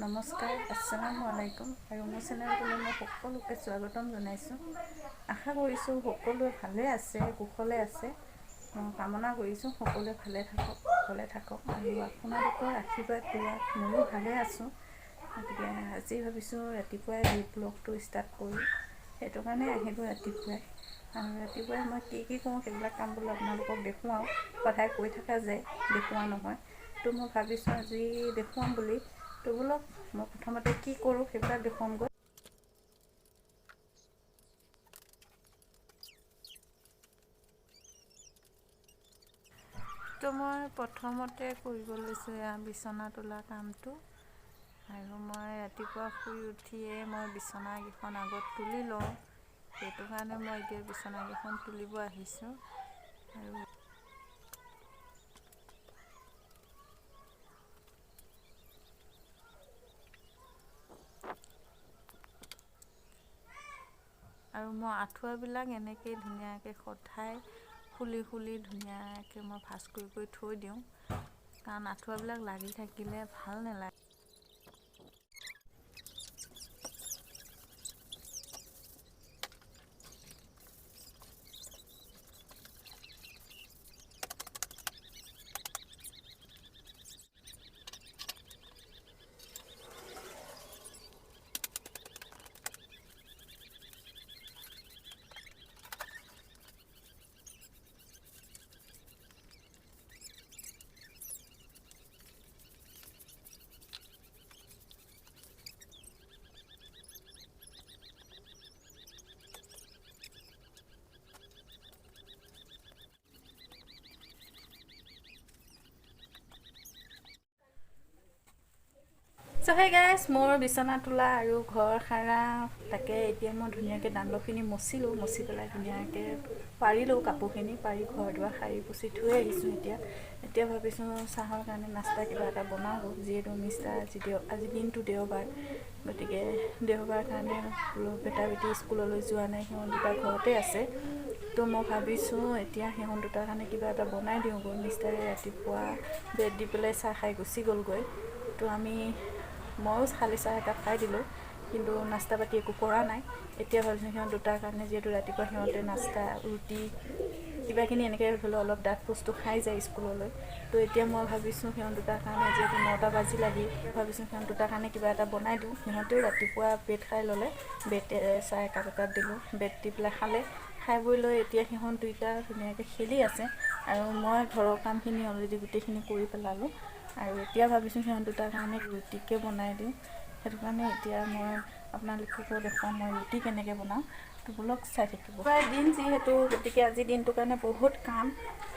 নমস্কাৰ, আসসালামু আলাইকুম আৰু মোৰ চেনেলটোলৈ মই সকলোকে স্বাগতম জনাইছোঁ। আশা কৰিছোঁ সকলোৱে ভালে আছে, কুশলে আছে। কামনা কৰিছোঁ সকলোৱে ভালে থাকক, কুশলে থাকক আৰু আপোনালোকৰ আশীৰ্বাদ পোৱাত ময়ো ভালে আছোঁ। গতিকে আজি ভাবিছোঁ ৰাতিপুৱাই ব্লগটো ষ্টাৰ্ট কৰোঁ, সেইটো কাৰণে আহিলোঁ ৰাতিপুৱাই। আৰু ৰাতিপুৱাই মই কি কৰোঁ সেইবিলাক কাম বোলো আপোনালোকক দেখুৱাওঁ। সদায় কৈ থকা যায়, দেখুওৱা নহয়। তো মই ভাবিছোঁ আজি দেখুৱাম বুলি। তো বোলক মই প্ৰথমতে কি কৰোঁ সেইবিলাক দেখুৱামগৈ। তো মই প্ৰথমতে কৰিব লৈছোঁ এয়া বিচনা তোলা কামটো। আৰু মই ৰাতিপুৱা শুই উঠিয়ে মই বিচনাকেইখন আগত তুলি লওঁ, সেইটো কাৰণে মই এতিয়া বিচনাকেইখন তুলিব আহিছোঁ। আৰু মই আঁঠুৱাবিলাক এনেকৈ ধুনীয়াকৈ সদায় খুলি ধুনীয়াকৈ মই ভাঁজ কৰি থৈ দিওঁ, কাৰণ আঁঠুৱাবিলাক লাগি থাকিলে ভাল নালাগে। চ' হে গাইছ, মোৰ বিচনা তোলা আৰু ঘৰ সাৰা তাকে এতিয়া মই ধুনীয়াকৈ দাণ্ডৰখিনি মচিলোঁ, মচি পেলাই ধুনীয়াকৈ পাৰিলোঁ কাপোৰখিনি, পাৰি ঘৰ দুৱাৰ সাৰি পুচি থৈ আহিছোঁ। এতিয়া ভাবিছোঁ চাহৰ কাৰণে নাস্তা কিবা এটা বনাওঁ, যিহেতু মিষ্টাৰ আজি দিনটো দেওবাৰ, গতিকে দেওবাৰ কাৰণে বেটা বেটি স্কুললৈ যোৱা নাই, সিহঁত দুটা ঘৰতে আছে। তো মই ভাবিছোঁ এতিয়া সিহঁত দুটাৰ কাৰণে কিবা এটা বনাই দিওঁগৈ। মিষ্টাৰে ৰাতিপুৱা ব্ৰেড দি পেলাই চাহ খাই গুচি গ'লগৈ। তো ময়ো খালি চাহ একাপ খাই দিলোঁ, কিন্তু নাস্তা পাতি একো কৰা নাই। এতিয়া ভাবিছোঁ সিহঁত দুটাৰ কাৰণে, যিহেতু ৰাতিপুৱা সিহঁতে নাস্তা ৰুটি কিবাখিনি এনেকৈ ধৰি লওক অলপ ডাঠ বস্তু খাই যায় স্কুললৈ। তো এতিয়া মই ভাবিছোঁ সিহঁত দুটাৰ কাৰণে, যিহেতু 9টা বাজিলেহি, ভাবিছোঁ সিহঁত দুটাৰ কাৰণে কিবা এটা বনাই দিওঁ। সিহঁতেও ৰাতিপুৱা ব্ৰেড খাই ল'লে, ব্ৰেড চাহ একাপ দিলোঁ, ব্ৰেড দি পেলাই খাই বৈ লৈ এতিয়া সিহঁত দুইটা ধুনীয়াকৈ খেলি আছে। আৰু মই ঘৰৰ কামখিনি অলৰেডি গোটেইখিনি কৰি পেলালোঁ। আৰু এতিয়া ভাবিছোঁ সিহঁত দুটাৰ কাৰণে ৰুটিকে বনাই দিওঁ, সেইটো কাৰণে এতিয়া মই আপোনালোককো দেখুৱাম মই ৰুটি কেনেকৈ বনাওঁ। তো ব্লগ চাই থাকিব। প্ৰায় দিন যিহেতু, গতিকে আজিৰ দিনটোৰ কাৰণে বহুত কাম।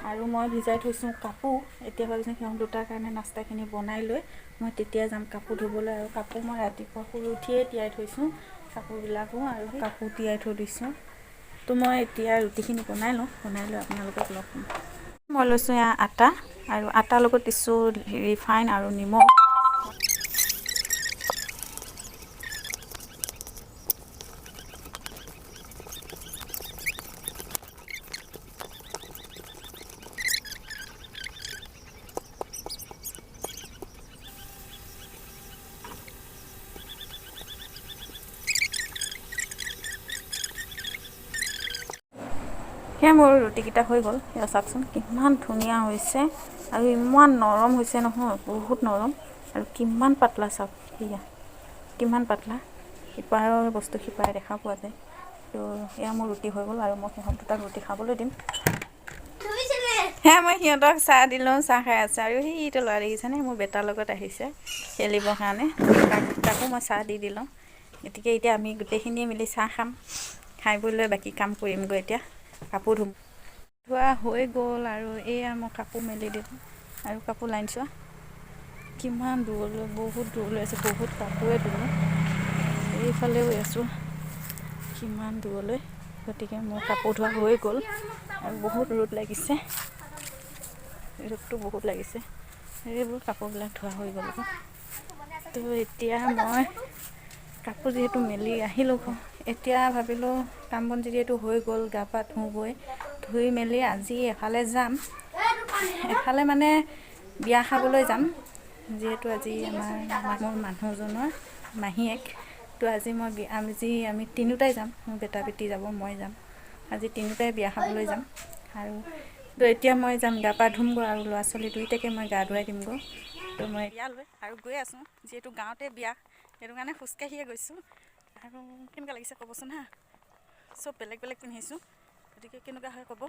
আৰু মই ভিজাই থৈছোঁ কাপোৰ। এতিয়া ভাবিছোঁ সিহঁত দুটাৰ কাৰণে নাস্তাখিনি বনাই লৈ মই তেতিয়া যাম কাপোৰ ধুবলৈ। আৰু কাপোৰ মই ৰাতিপুৱা শুই উঠিয়ে তিয়াই থৈছোঁ কাপোৰবিলাকো, আৰু কাপোৰ তিয়াই থৈ দিছোঁ। তো মই এতিয়া ৰুটিখিনি বনাই লওঁ, বনাই লৈ আপোনালোকক লগ পাম। মই লৈছোঁ এয়া আটা, আৰু আটাৰ লগত দিছোঁ ৰিফাইন আৰু নিমখ। সেয়া মোৰ ৰুটিকেইটা হৈ গ'ল। সেয়া চাওকচোন কিমান ধুনীয়া হৈছে, আৰু ইমান নৰম হৈছে নহয়, বহুত নৰম। আৰু কিমান পাতলা চাওক, সেয়া কিমান পাতলা, সিপাৰৰ বস্তু সিপাৰে দেখা পোৱা যায়। তো এয়া মোৰ ৰুটি হৈ গ'ল, আৰু মই সিহঁত দুটাক ৰুটি খাবলৈ দিম। সেয়া মই সিহঁতক চাহ দিলোঁ, চাহ খাই আছে। আৰু সেইটো ল'ৰা দেখিছেনে, মোৰ বেটাৰ লগত আহিছে খেলিবৰ কাৰণে, তাকো মই চাহ দি দিলোঁ। গতিকে এতিয়া আমি গোটেইখিনিয়ে মিলি চাহ খাম, খাই বৈ লৈ বাকী কাম কৰিমগৈ। এতিয়া কাপোৰ ধোৱা হৈ গ'ল, আৰু এয়া মই কাপোৰ মেলি দিলোঁ। আৰু কাপোৰ লাইন চোৱা কিমান দূৰলৈ, বহুত দূৰলৈ আছে, বহুত কাপোৰে ধুলোঁ। এইফালেও আছোঁ কিমান দূৰলৈ, গতিকে মোৰ কাপোৰ ধোৱা হৈ গ'ল। আৰু বহুত ৰ'দ লাগিছে, ৰ'দটো বহুত লাগিছে, এইবোৰ কাপোৰবিলাক ধোৱা হৈ গ'ল। তো এতিয়া মই কাপোৰ যিহেতু মেলি আহিলোঁ, এতিয়া ভাবিলোঁ কাম বন যিহেতু হৈ গ'ল, গা পা ধুই মেলি আজি এফালে যাম। এফালে মানে বিয়া খাবলৈ যাম, যিহেতু আজি মোৰ মানুহজনৰ মাহীয়েক, তো আজি আমি তিনিওটাই যাম। মোৰ বেটা বেটি যাব, মই যাম। আজি তিনিওটাই বিয়া খাবলৈ যাম। আৰু তো এতিয়া মই যাম, গা পা ধুমগৈ আৰু ল'ৰা ছোৱালী দুইটাকে মই গা ধুৱাই দিমগৈ। তো মই বিয়ালৈ আৰু গৈ আছোঁ, যিহেতু গাঁৱতে বিয়া, সেইটো কাৰণে খোজকাঢ়িয়ে গৈছোঁ। আৰু কেনেকুৱা লাগিছে ক'বচোন হা। চব বেলেগ বেলেগ পিন্ধিছোঁ, গতিকে কেনেকুৱা হয় ক'ব।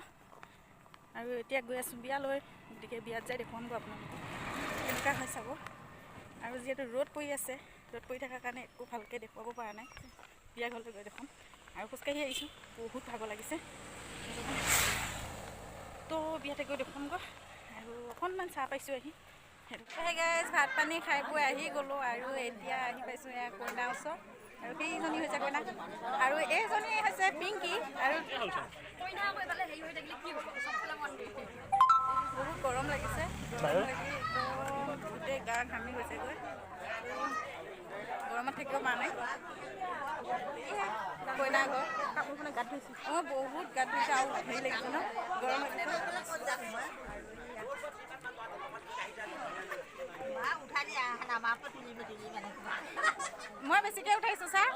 আৰু এতিয়া গৈ আছোঁ বিয়ালৈ, গতিকে বিয়াত যাই দেখুৱামগৈ আপোনালোকক কেনেকুৱা হয় চাব। আৰু যিহেতু ৰ'দ পৰি আছে, ৰ'দ পৰি থকাৰ কাৰণে একো ভালকৈ দেখুৱাব পৰা নাই। বিয়া ঘৰলৈ গৈ দেখুৱাম। আৰু খোজকাঢ়ি আহিছোঁ, বহুত ভাগৰ লাগিছে। তো বিয়াতে গৈ দেখুৱামগৈ। আৰু অকণমান চাহ পাইছোঁ আহি, সেইটো গাইজ ভাত পানী খাই বৈ আহি গ'লোঁ। আৰু এতিয়া আহি পাইছোঁ এয়া কইনাৰ ওচৰত। আৰু সেইজনী হৈছে কইনা, আৰু এইজনী হৈছে পিংকি। আৰু বহুত গৰম লাগিছে, গৰম লাগি একদম গোটেই গা ঘামি গৈছেগৈ। গৰমত থাকিব পৰা নাই। কইনা ঘৰ কাপোৰখনে গাত ধুইছোঁ। অঁ বহুত গাত ধুইছে, আৰু হেৰি লাগিছে ন, গৰম লাগিছে। মই বেছিকৈ উঠাইছোঁ ছাৰ।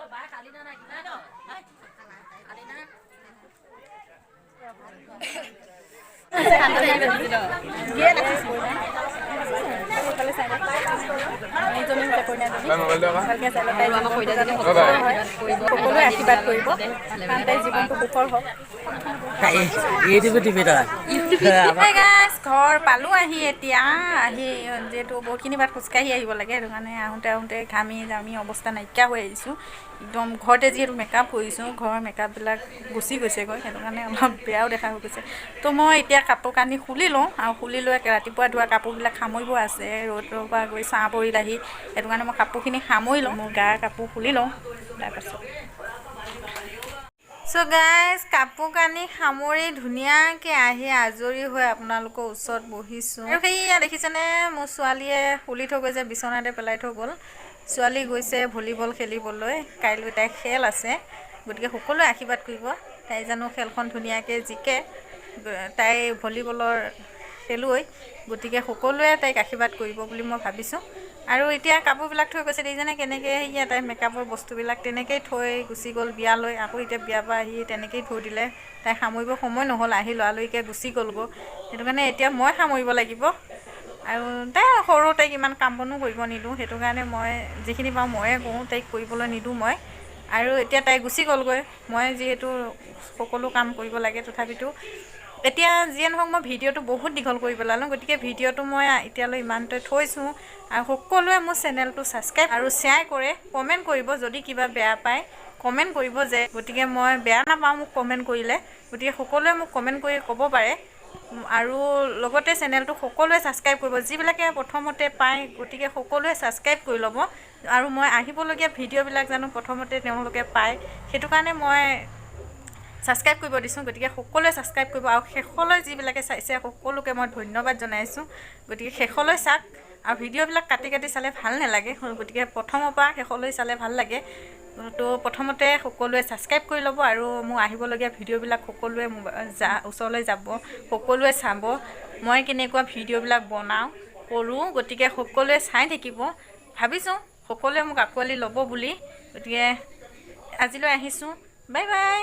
সকলোৱে আশীৰ্বাদ কৰিব, কাৰণ তাইৰ জীৱনটো সুখৰ হওক। ঘৰ পালোঁ আহি। এতিয়া যিহেতু বহুতখিনি বাট খোজকাঢ়ি আহিব লাগে, সেইটো কাৰণে আহোঁতে ঘামি জামি অৱস্থা নাইকিয়া হৈ আহিছোঁ একদম। ঘৰতে যিহেতু মেকআপ কৰিছোঁ, ঘৰৰ মেকআপবিলাক গুচি গৈছেগৈ, সেইটো কাৰণে অলপ বেয়াও দেখা হৈ গৈছে। তো মই এতিয়া কাপোৰ কানি খুলি লওঁ, আৰু খুলি লৈ ৰাতিপুৱা ধোৱা কাপোৰবিলাক সামৰিব আছে। ৰ'দৰ পৰা গৈ ছাঁ পৰিল আহি, সেইটো কাৰণে মই কাপোৰখিনি সামৰি লওঁ। মোৰ গাৰ কাপোৰ খুলি লওঁ তাৰপাছত। চ' গাইজ কাপোৰ কানি সামৰি ধুনীয়াকৈ আহি আজৰি হৈ আপোনালোকৰ ওচৰত বহিছোঁ। আৰু সেয়া দেখিছেনে, মোৰ ছোৱালীয়ে খুলি থৈ গৈছে, বিচনাতে পেলাই থৈ গ'ল। ছোৱালী গৈছে ভলীবল খেলিবলৈ, কাইলৈ তাইৰ খেল আছে। গতিকে সকলোৱে আশীৰ্বাদ কৰিব, তাই জানো খেলখন ধুনীয়াকৈ জিকে। তাই ভলীবলৰ খেলুৱৈ, গতিকে সকলোৱে তাইক আশীৰ্বাদ কৰিব বুলি মই ভাবিছোঁ। আৰু এতিয়া কাপোৰবিলাক থৈ গৈছে, দেখিছেনে কেনেকৈ সেয়া তাই মেকআপৰ বস্তুবিলাক তেনেকৈয়ে থৈ গুচি গ'ল বিয়ালৈ। আকৌ এতিয়া বিয়াৰ পৰা আহি তেনেকৈয়ে থৈ দিলে, তাই সামৰিব সময় নহ'ল, আহি লৰালৰিকৈ গুচি গ'লগৈ। সেইটো কাৰণে এতিয়া মই সামৰিব লাগিব। আৰু তাই সৰু, তাইক ইমান কাম বনো কৰিব নিদিওঁ, সেইটো কাৰণে মই যিখিনি পাৰোঁ ময়ে কৰোঁ, তাইক কৰিবলৈ নিদিওঁ মই। আৰু এতিয়া তাই গুচি গ'লগৈ, মই যিহেতু সকলো কাম কৰিব লাগে, তথাপিতো এতিয়া যিয়ে নহওক মই ভিডিঅ'টো বহুত দীঘল কৰি পেলালোঁ। গতিকে ভিডিঅ'টো মই এতিয়ালৈ ইমানতে থৈছোঁ। আৰু সকলোৱে মোৰ চেনেলটো ছাবস্ক্ৰাইব আৰু শ্বেয়াৰ কৰে, কমেণ্ট কৰিব। যদি কিবা বেয়া পায় কমেণ্ট কৰিব, যে গতিকে মই বেয়া নাপাওঁ মোক কমেণ্ট কৰিলে। গতিকে সকলোৱে মোক কমেণ্ট কৰি ক'ব পাৰে। আৰু লগতে চেনেলটো সকলোৱে ছাবস্ক্ৰাইব কৰিব, যিবিলাকে প্ৰথমতে পায়। গতিকে সকলোৱে ছাবস্ক্ৰাইব কৰি ল'ব, আৰু মই আহিবলগীয়া ভিডিঅ'বিলাক জানো প্ৰথমতে তেওঁলোকে পায়, সেইটো কাৰণে মই ছাবস্ক্ৰাইব কৰিব দিছোঁ। গতিকে সকলোৱে ছাবস্ক্ৰাইব কৰিব, আৰু শেষলৈ যিবিলাকে চাইছে সকলোকে মই ধন্যবাদ জনাইছোঁ। গতিকে শেষলৈ চাওক, আৰু ভিডিঅ'বিলাক কাটি কাটি চালে ভাল নালাগে, গতিকে প্ৰথমৰ পৰা শেষলৈ চালে ভাল লাগে। তো প্ৰথমতে সকলোৱে ছাবস্ক্ৰাইব কৰি ল'ব, আৰু মোৰ আহিবলগীয়া ভিডিঅ'বিলাক সকলোৱে ওচৰলৈ যাব, সকলোৱে চাব মই কেনেকুৱা ভিডিঅ'বিলাক বনাওঁ কৰোঁ। গতিকে সকলোৱে চাই থাকিব, ভাবিছোঁ সকলোৱে মোক আঁকোৱালি ল'ব বুলি। গতিকে আজিলৈ আহিছোঁ, বাই বাই।